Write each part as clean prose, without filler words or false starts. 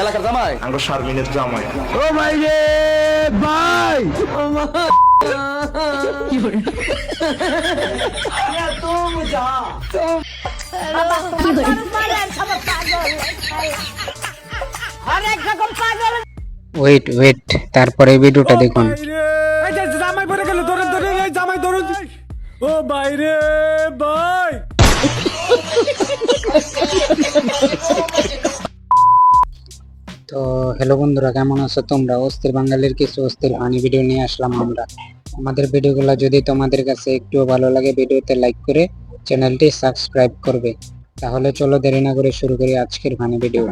এলাকার জামাই আঙ্গো শারমিনের জামাই। ও ভাই রে ভাই ওয়েট ওয়েট, তারপরে ভিডিওটা দেখুন। জামাই পরে গেল, ধরে ধরে জামাই ধরুন। ও ভাই রে ভাই তো হ্যালো বন্ধুরা, কেমন আছো তোমরা? অস্থির বাঙালির কিছু অস্থির ফানি ভিডিও নিয়ে আসলাম আমরা। আমাদের ভিডিওগুলো যদি তোমাদের কাছে একটু ভালো লাগে, ভিডিওতে লাইক করে চ্যানেলটি সাবস্ক্রাইব করবে। তাহলে চলো দেরি না করে শুরু করি আজকের ফানি ভিডিও।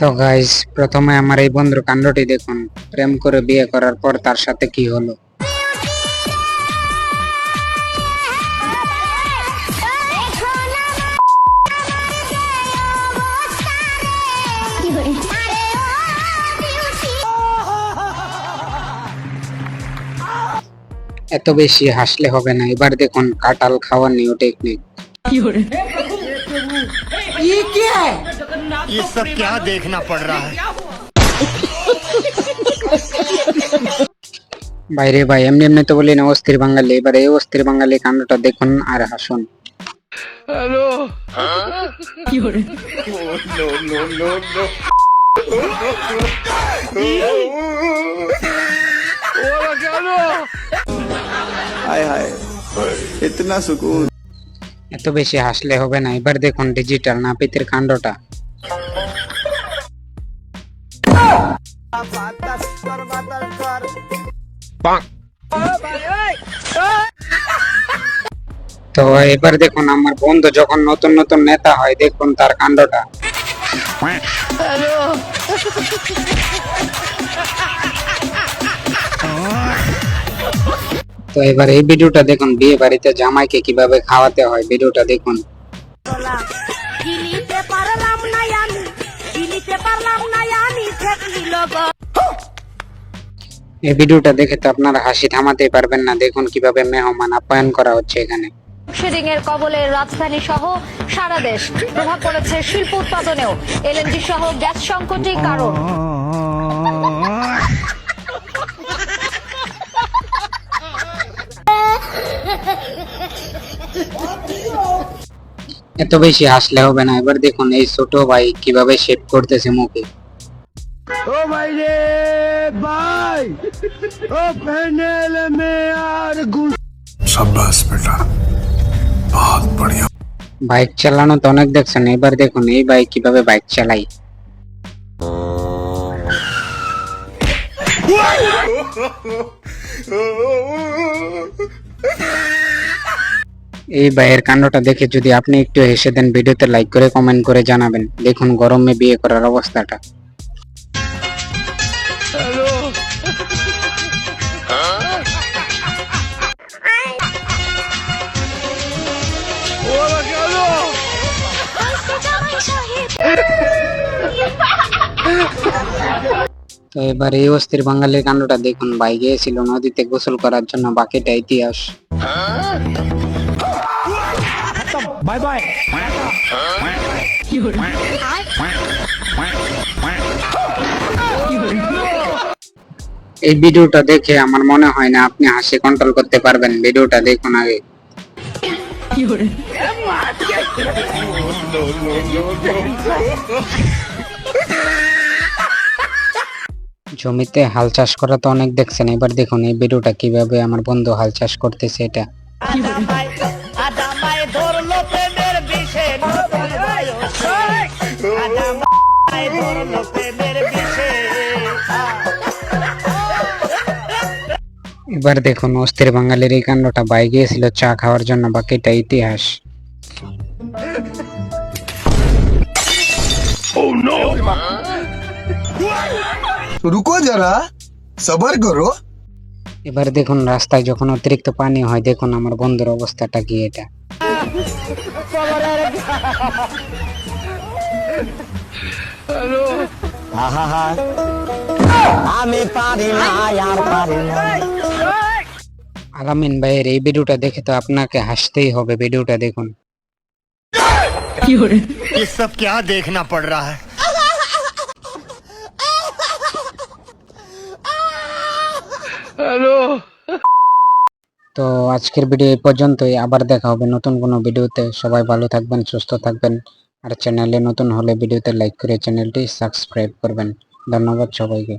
তো গাইস, প্রথমে আমার এই বন্ধুর কাণ্ডটি দেখুন। প্রেম করে বিয়ে করার পর তার সাথে কি হলো। এত বেশি হাসলে হবে না, এবার দেখুন কাঁঠাল খাওয়ার নিউ টেকনিক। ये सब क्या देखना पड़ रहा है। বাইরে ভাই, এমনি এমনি তো বলি না অস্থির বাঙালি। এবার এই অস্থির বাঙালি কাণ্ডটা দেখুন আর হাসুন। হ্যালো हाय हाय इतना सुकून। এত বেশি হাসলে হবে না, এবার দেখুন ডিজিটাল নাপিতের কাণ্ডটা। তো এবার দেখুন আমার বন্ধু যখন নতুন নতুন নেতা হয়, দেখুন তার কাণ্ডটা। তো এবার এই ভিডিওটা দেখুন, বিয়ে বাড়িতে জামাইকে কিভাবে খাওয়াতে হয়, ভিডিওটা দেখুন। এই ভিডিওটা দেখে তো আপনারা হাসি থামাতেই পারবেন না। দেখুন কিভাবে মেহমান আপ্যায়ন করা হচ্ছে এখানে। লোডশেডিং এর কবলে রাজধানী সহ সারা দেশ, প্রভাব পড়েছে শিল্প উৎপাদনেও। এলএনজি সহ গ্যাস সংকটই কারণ। এত বেশি হাসলে হবে না, এবার দেখুন এই ছোট ভাই কিভাবে শেভ করতেছে মুখে। ও ভাই রে ভাই ও প্যানেল মে আর शाबाश बेटा बहुत बढ़िया। বাইক চালানো তো অনেক দেখছেন, এবার দেখুন এই বাইক কিভাবে বাইক চালাই। এই ভাইয়ের কাণ্ডটা দেখে যদি আপনি একটু হেসে দেন, ভিডিওতে লাইক করে কমেন্ট করে জানাবেন। দেখুন গরমে বিয়ে করার অবস্থাটা। তো এবার এই অস্থির বাঙালির কাণ্ডটা দেখুন। ভাই গিয়েছিল নদীতে গোসল করার জন্য, বাকিটা ইতিহাস। বাই বাই এই ভিডিওটা দেখে আমার মনে হয় না আপনি হাসি কন্ট্রোল করতে পারবেন। ভিডিওটা দেখুন আগে। জমিতে হাল চাষ করা তো অনেক দেখছেন, এবার দেখুন এই ভিডিওটা কিভাবে আমার বন্ধু হাল চাষ করতেছে এটা। এবার দেখুন অস্থির বাঙালির এই কাণ্ডটা। ভাই গিয়েছিল চা খাওয়ার জন্য, বাকিটা ইতিহাস। रुको जरा सबर करो। এবার দেখুন রাস্তায় যখন অতিরিক্ত পানি হয়, দেখুন আমার বন্ধুর অবস্থাটা কি এটা। আলামিন ভাইয়ের এই ভিডিওটা দেখে তো আপনাকে হাসতেই হবে। ভিডিওটা দেখুন। ये सब क्या देखना पड़ रहा है। তো আজকের ভিডিও এই পর্যন্তই, আবার দেখা হবে নতুন কোনো ভিডিওতে। সবাই ভালো থাকবেন, সুস্থ থাকবেন, আর চ্যানেলে নতুন হলে ভিডিওতে লাইক করে চ্যানেলটি সাবস্ক্রাইব করবেন। ধন্যবাদ সবাইকে।